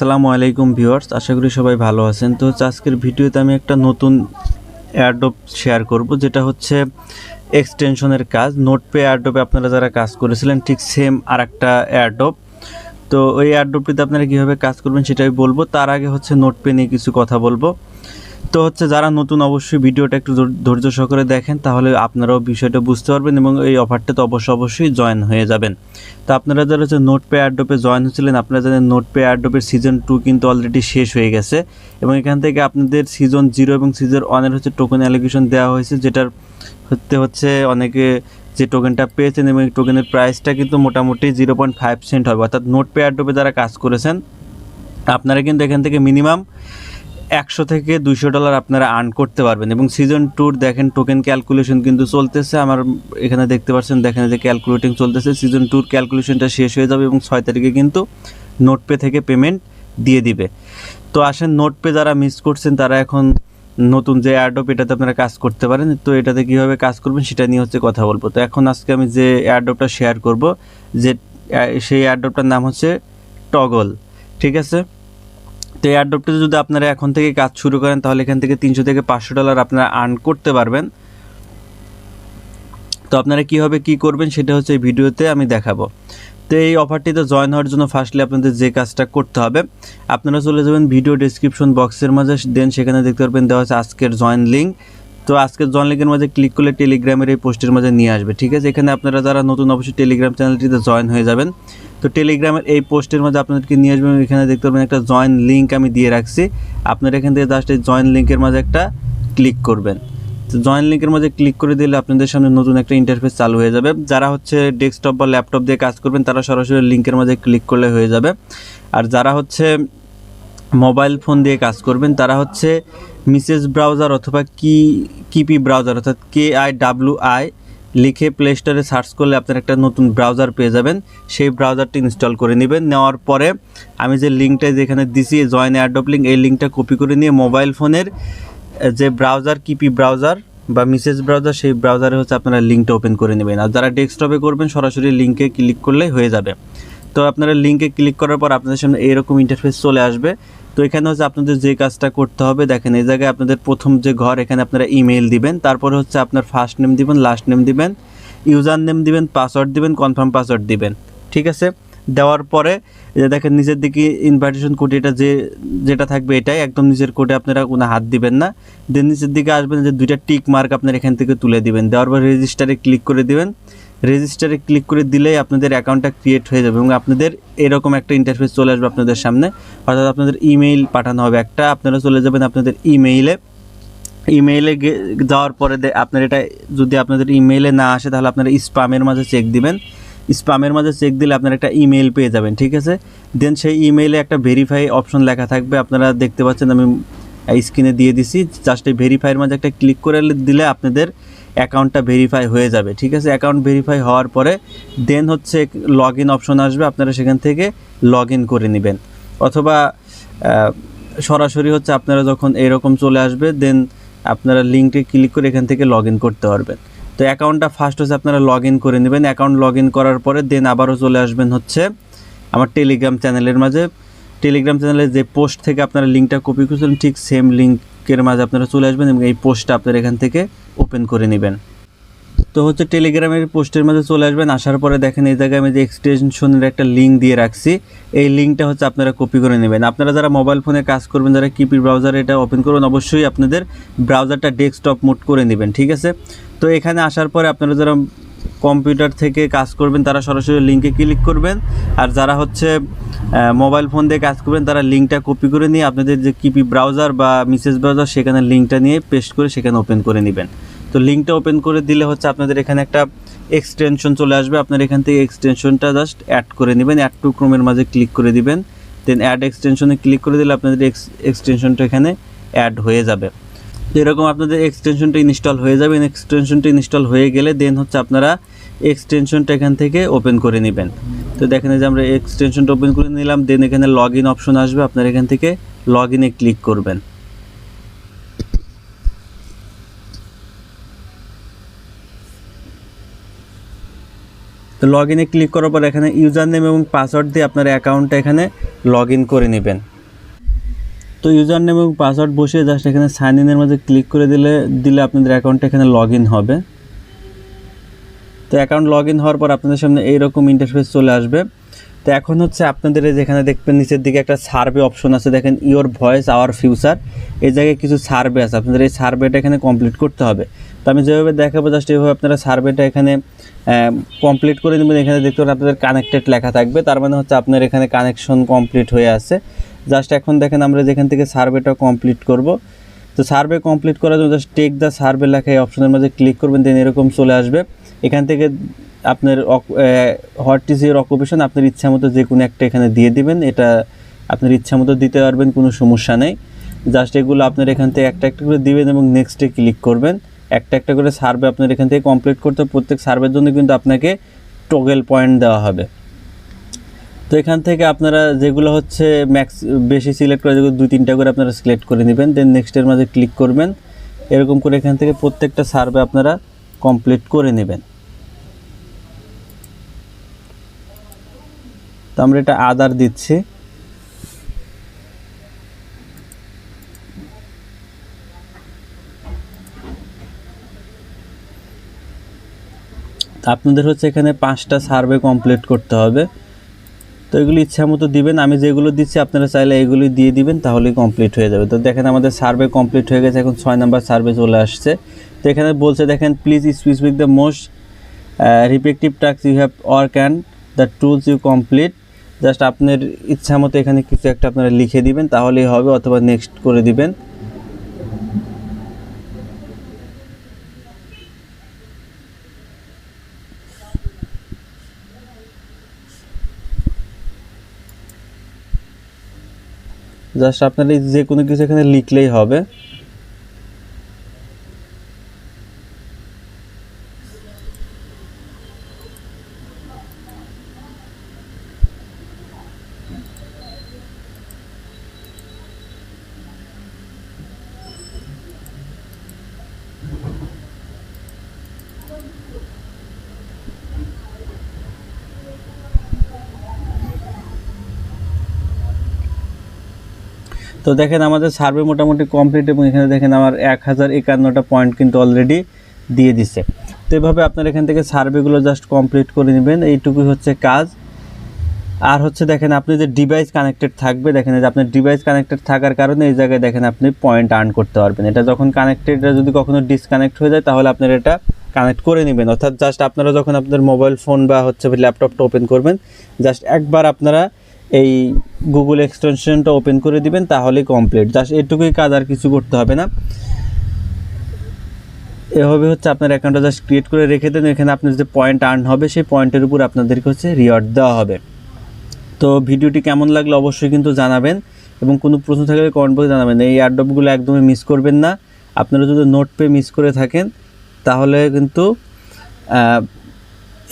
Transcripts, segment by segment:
আসসালামু আলাইকুম ভিউয়ার্স, আশা করি সবাই ভালো আছেন। তো আজকের ভিডিওতে আমি একটা নতুন এয়ারড্রপ শেয়ার করব, যেটা হচ্ছে এক্সটেনশনের কাজ। নোটপে এয়ারড্রপে আপনারা যারা কাজ করেছিলেন ঠিক সেম আরেকটা এয়ারড্রপ। তো ওই এয়ারড্রপটিতে আপনারা কীভাবে কাজ করবেন সেটাই বলবো। তার আগে হচ্ছে নোটপে নিয়ে কিছু কথা বলবো। তো হচ্ছে যারা নতুন অবশ্যই ভিডিওটা একটু ধৈর্য সহকারে দেখেন, তাহলে আপনারাও বিষয়টা বুঝতে পারবেন এবং এই অফারটাতে অবশ্যই জয়েন হয়ে যাবেন। তো আপনারা যারা হচ্ছে নোটপে এয়ারড্রপে জয়েন হয়েছিলেন, আপনারা জানেন নোটপে এয়ারড্রপের সিজন 2 কিন্তু অলরেডি শেষ হয়ে গেছে এবং এখান থেকে আপনাদের সিজন 0 এবং সিজন 1-এর হচ্ছে টোকেন অ্যালোকেশন দেওয়া হয়েছে, যেটার হচ্ছে অনেকে যে টোকেনটা পেয়েছেন এবং এই টোকেনের প্রাইসটা কিন্তু মোটামুটি 0.5 সেন্ট হবে। অর্থাৎ নোটপে এয়ারড্রপে যারা কাজ করেছেন আপনারা কিন্তু এখান থেকে মিনিমাম $100 থেকে $200 আপনারা আর্ন করতে পারবেন। এবং সিজন 2 দেখেন টোকেন ক্যালকুলেশন কিন্তু চলতেছে, আমার এখানে দেখতে পাচ্ছেন, দেখেন যে ক্যালকুলেটিং চলতেছে। সিজন 2 ক্যালকুলেশনটা শেষ হয়ে যাবে এবং 6 তারিখে কিন্তু নোটপে থেকে পেমেন্ট দিয়ে দিবে। তো আসেন, নোটপে যারা মিস করছেন তারা এখন নতুন যে এয়ারড্রপ এটাতে আপনারা কাজ করতে পারেন। তো এটাতে কীভাবে কাজ করবেন সেটা নিয়ে হচ্ছে কথা বলবো। তো এখন আজকে আমি যে এয়ারড্রপটা শেয়ার করব, যে সেই এয়ারড্রপটার নাম হচ্ছে টগল, ঠিক আছে। তো এই এয়ারড্রপটিতে যদি আপনারা এখন থেকে কাজ শুরু করেন তাহলে এখান থেকে $300 থেকে $500 আপনারা আর্ন করতে পারবেন। তো আপনারা কীভাবে কী করবেন সেটা হচ্ছে এই ভিডিওতে আমি দেখাবো। তো এই অফারটিতে জয়েন হওয়ার জন্য ফার্স্টলি আপনাদের যে কাজটা করতে হবে, আপনারা চলে যাবেন ভিডিও ডেসক্রিপশন বক্সের মাঝে, দেন সেখানে দেখতে পারবেন দেওয়া আছে আজকের জয়েন লিঙ্ক। তো আজকের জয়েন লিঙ্কের মাঝে ক্লিক করলে টেলিগ্রামের এই পোস্টের মাঝে নিয়ে আসবে, ঠিক আছে। এখানে আপনারা যারা নতুন অবশ্যই টেলিগ্রাম চ্যানেলটিতে জয়েন হয়ে যাবেন। তো টেলিগ্রামের এই পোস্টের মাঝে আপনাদেরকে নিয়ে আসবেন, এখানে দেখতে পাবেন একটা জয়েন লিঙ্ক আমি দিয়ে রাখছি। আপনারা এখান থেকে জাস্ট এই জয়েন লিঙ্কের মাঝে একটা ক্লিক করবেন। তো জয়েন লিঙ্কের মধ্যে ক্লিক করে দিলে আপনাদের সামনে নতুন একটা ইন্টারফেস চালু হয়ে যাবে। যারা হচ্ছে ডেস্কটপ বা ল্যাপটপ দিয়ে কাজ করবেন তারা সরাসরি লিঙ্কের মধ্যে ক্লিক করলে হয়ে যাবে। আর যারা হচ্ছে মোবাইল ফোন দিয়ে কাজ করবেন তারা হচ্ছে মিসেস ব্রাউজার অথবা কিপি ব্রাউজার, অর্থাৎ KIWI লিখে প্লে স্টোরে সার্চ করলে আপনার একটা নতুন ব্রাউজার পেয়ে যাবেন। সেই ব্রাউজারটি ইনস্টল করে নেবেন। নেওয়ার পরে আমি যে লিঙ্কটা যেখানে দিছি জয়েন এয়ারড্রপ লিঙ্ক, এই লিঙ্কটা কপি করে নিয়ে মোবাইল ফোনের যে ব্রাউজার কিপি ব্রাউজার বা মিসেস ব্রাউজার, সেই ব্রাউজারে হচ্ছে আপনারা লিঙ্কটা ওপেন করে নেবেন। আর যারা ডেস্কটপে করবেন সরাসরি লিঙ্কে ক্লিক করলে হয়ে যাবে। তো আপনারা লিঙ্কে ক্লিক করার পর আপনাদের সামনে এইরকম ইন্টারফেস চলে আসবে। তো এখানে হচ্ছে আপনাদের যে কাজটা করতে হবে, দেখেন এই জায়গায় আপনাদের প্রথম যে ঘর, এখানে আপনারা ইমেইল দিবেন, তারপরে হচ্ছে আপনার ফার্স্ট নেম দিবেন, লাস্ট নেম দিবেন, ইউজার নেম দিবেন, পাসওয়ার্ড দিবেন, কনফার্ম পাসওয়ার্ড দিবেন, ঠিক আছে। দেওয়ার পরে এই যে দেখেন নিচের দিকে ইনভাইটেশন কোড, এটা যেটা থাকবে এটাই একদম নিচের কোডে আপনারা কোনো হাত দিবেন না। দেন নিচের দিকে আসবেন, যে 2টা টিক মার্ক আপনারা এখান থেকে তুলে দিবেন। দেওয়ার পর রেজিস্টারে ক্লিক করে দিবেন। রেজিস্টারে ক্লিক করে দিলেই আপনাদের অ্যাকাউন্টটা ক্রিয়েট হয়ে যাবে এবং আপনাদের এরকম একটা ইন্টারফেস চলে আসবে আপনাদের সামনে। অর্থাৎ আপনাদের ইমেইল পাঠানো হবে একটা, আপনারা চলে যাবেন আপনাদের ইমেইলে যাওয়ার পরে আপনার এটা যদি আপনাদের ইমেইলে না আসে তাহলে আপনারা স্প্যামের মাঝে চেক দিবেন। স্প্যামের মাঝে চেক দিলে আপনারা একটা ইমেইল পেয়ে যাবেন, ঠিক আছে। দেন সেই ইমেইলে একটা ভেরিফাই অপশন লেখা থাকবে, আপনারা দেখতে পাচ্ছেন আমি স্ক্রিনে দিয়ে দিছি। জাস্ট এই ভেরিফাইয়ের মাঝে একটা ক্লিক করে দিলে আপনাদের অ্যাকাউন্টটা ভেরিফাই হয়ে যাবে, ঠিক আছে। অ্যাকাউন্ট ভেরিফাই হওয়ার পরে দেন হচ্ছে লগ ইন অপশন আসবে, আপনারা সেখান থেকে লগ ইন করে নেবেন। অথবা সরাসরি হচ্ছে আপনারা যখন এরকম চলে আসবে দেন আপনারা লিঙ্কে ক্লিক করে এখান থেকে লগ ইন করতে পারবেন। তো অ্যাকাউন্টটা ফার্স্ট হচ্ছে আপনারা লগ ইন করে নেবেন। অ্যাকাউন্ট লগ ইন করার পরে দেন আবারও চলে আসবেন হচ্ছে আমার টেলিগ্রাম চ্যানেলের মাঝে। টেলিগ্রাম চ্যানেলে যে পোস্ট থেকে আপনারা লিঙ্কটা কপি করেছিলেন ঠিক সেম লিঙ্কের মাঝে আপনারা চলে আসবেন এবং এই পোস্টটা আপনারা এখান থেকে ওপেন করে নেবেন। তো হচ্ছে টেলিগ্রামের পোস্টের মাঝে চলে আসবেন। আসার পরে দেখেন এই জায়গায় আমি যে এক্সটেনশনের একটা লিঙ্ক দিয়ে রাখছি, এই লিঙ্কটা হচ্ছে আপনারা কপি করে নেবেন। আপনারা যারা মোবাইল ফোনে কাজ করবেন, যারা কিপি ব্রাউজারে এটা ওপেন করবেন, অবশ্যই আপনাদের ব্রাউজারটা ডেস্কটপ মোড করে নেবেন, ঠিক আছে। তো এখানে আসার পরে আপনারা যারা কম্পিউটার থেকে কাজ করবেন তারা সরাসরি লিঙ্কে ক্লিক করবেন। আর যারা হচ্ছে মোবাইল ফোন দিয়ে কাজ করবেন তারা লিঙ্কটা কপি করে নিয়ে আপনাদের যে কিপি ব্রাউজার বা মিসেস ব্রাউজার সেখানে লিঙ্কটা নিয়ে পেস্ট করে সেখানে ওপেন করে নেবেন। তো লিঙ্কটা ওপেন করে দিলে হচ্ছে আপনাদের এখানে একটা এক্সটেনশন চলে আসবে, আপনার এখান থেকে এক্সটেনশনটা জাস্ট অ্যাড করে নেবেন। অ্যাড টু ক্রোমের মাঝে ক্লিক করে দিবেন, দেন অ্যাড এক্সটেনশনে ক্লিক করে দিলে আপনাদের এক্সটেনশনটা এখানে অ্যাড হয়ে যাবে। তো এরকম আপনাদের এক্সটেনশনটা ইনস্টল হয়ে যাবে। এক্সটেনশনটা ইনস্টল হয়ে গেলে দেন হচ্ছে আপনারা এক্সটেনশনটা এখান থেকে ওপেন করে নেবেন। তো দেখেন যে আমরা এক্সটেনশনটা ওপেন করে নিলাম, দেন এখানে লগ ইন অপশন আসবে, আপনারা এখান থেকে লগ ইনে ক্লিক করবেন। তো লগ ইনে ক্লিক করার পর এখানে ইউজার নেম এবং পাসওয়ার্ড দিয়ে আপনার অ্যাকাউন্টটা এখানে লগ ইন করে নেবেন। তো ইউজার নেম এবং পাসওয়ার্ড বসিয়ে জাস্ট এখানে সাইন ইনের মাঝে ক্লিক করে দিলে আপনাদের অ্যাকাউন্টটা এখানে লগ ইন হবে। তো অ্যাকাউন্ট লগ ইন হওয়ার পর আপনাদের সামনে এইরকম ইন্টারফেস চলে আসবে। তো এখন হচ্ছে আপনাদের যেখানে দেখবেন নিচের দিকে একটা সার্ভে অপশন আছে, দেখেন ইওর ভয়েস আওয়ার ফিউচার, এই জায়গায় কিছু সার্ভে আছে, আপনাদের এই সার্ভেটা এখানে কমপ্লিট করতে হবে। তো আমি যেভাবে দেখাবো জাস্ট এইভাবে আপনারা সার্ভেটা এখানে কমপ্লিট করে নেবেন। এখানে দেখতে পারেন আপনাদের কানেক্টেড লেখা থাকবে, তার মানে হচ্ছে আপনার এখানে কানেকশন কমপ্লিট হয়ে আছে। জাস্ট এখন দেখেন আমরা যেখান থেকে সার্ভেটা কমপ্লিট করব, তো সার্ভে কমপ্লিট করার জন্য জাস্ট টেক দ্য সার্ভে লেখা এই অপশনের মধ্যে ক্লিক করবেন, দেন এরকম চলে আসবে। এখান থেকে আপনার হোয়াট ইজ ইউর অকুপেশন আপনার ইচ্ছা মতো যে কোনো একটা এখানে দিয়ে দিবেন, এটা আপনার ইচ্ছা মতো দিতে পারবেন, কোনো সমস্যা নেই। জাস্ট এগুলো আপনার এখান থেকে একটা একটা করে দিবেন এবং নেক্সটে ক্লিক করবেন। একটা একটা করে সার্ভে আপনার এখান থেকে কমপ্লিট করতে, প্রত্যেক সার্ভের জন্য কিন্তু আপনাকে টগল পয়েন্ট দেওয়া হবে। তো এখান থেকে আপনারা যেগুলো হচ্ছে বেশি সিলেক্ট করে যেগুলো 2-3টা করে আপনারা সিলেক্ট করে নেবেন, দেন নেক্সটের মাঝে ক্লিক করবেন। এরকম করে এখান থেকে প্রত্যেকটা সার্ভে আপনারা কমপ্লিট করে নেবেন। তো আমরা এটা আদার দিচ্ছি। আপনাদের হচ্ছে এখানে 5টা সার্ভে কমপ্লিট করতে হবে। তো এগুলো ইচ্ছা মতো দিবেন, আমি যেগুলো দিচ্ছি আপনারা চাইলে এগুলি দিয়ে দিবেন, তাহলেই কমপ্লিট হয়ে যাবে। তো দেখেন আমাদের সার্ভে কমপ্লিট হয়ে গেছে, এখন 6 নাম্বার সার্ভে চলে আসছে। তো এখানে বলছে দেখেন please specific the most respective task you have work and the tools you complete. Just আপনার ইচ্ছা মতো এখানে কিছু একটা আপনারা লিখে দিবেন, তাহলেই হবে, অথবা নেক্সট করে দিবেন। জাস্ট আপনারা যে কোনো কিছু এখানে লিখলেই হবে। তো দেখেন আমাদের সার্ভে মোটামুটি কমপ্লিট, এবং এখানে দেখেন আমার 1051টা পয়েন্ট কিন্তু অলরেডি দিয়ে দিচ্ছে। তো এভাবে আপনার এখান থেকে সার্ভেগুলো জাস্ট কমপ্লিট করে নেবেন, এইটুকুই হচ্ছে কাজ। আর হচ্ছে দেখেন আপনি যে ডিভাইস কানেক্টেড থাকবে, দেখেন যে আপনার ডিভাইস কানেক্টেড থাকার কারণে এই জায়গায় দেখেন আপনি পয়েন্ট আর্ন করতে পারবেন। এটা যখন কানেক্টেড, যদি কখনো ডিসকানেক্ট হয়ে যায় তাহলে আপনার এটা কানেক্ট করে নেবেন। অর্থাৎ জাস্ট আপনারা যখন আপনাদের মোবাইল ফোন বা হচ্ছে ল্যাপটপটা ওপেন করবেন, জাস্ট একবার আপনারা এই গুগল এক্সটেনশনটা ওপেন করে দিবেন, তাহলেই কমপ্লিট। জাস্ট এটুকুই কাজ, আর কিছু করতে হবে না। এভাবে হচ্ছে আপনার অ্যাকাউন্টটা জাস্ট ক্রিয়েট করে রেখে দেন। এখানে আপনার যে পয়েন্ট আর্ন হবে সেই পয়েন্টের উপর আপনাদেরকে হচ্ছে রিওয়ার্ড দেওয়া হবে। তো ভিডিওটি কেমন লাগলো অবশ্যই কিন্তু জানাবেন, এবং কোনো প্রশ্ন থাকলে কমেন্ট বক্সে জানাবেন। এই এয়ারড্রপগুলো একদমই মিস করবেন না। আপনারা যদি নোট পে মিস করে থাকেন তাহলে কিন্তু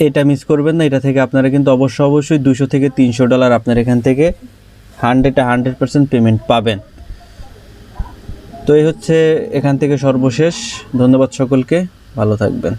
এটা মিস করবেন না। এটা থেকে আপনারা কিন্তু অবশ্যই $200 থেকে $300 আপনার এখান থেকে 100% পেমেন্ট পাবেন। তো এই হচ্ছে এখান থেকে সর্বশেষ। ধন্যবাদ সকলকে, ভালো থাকবেন।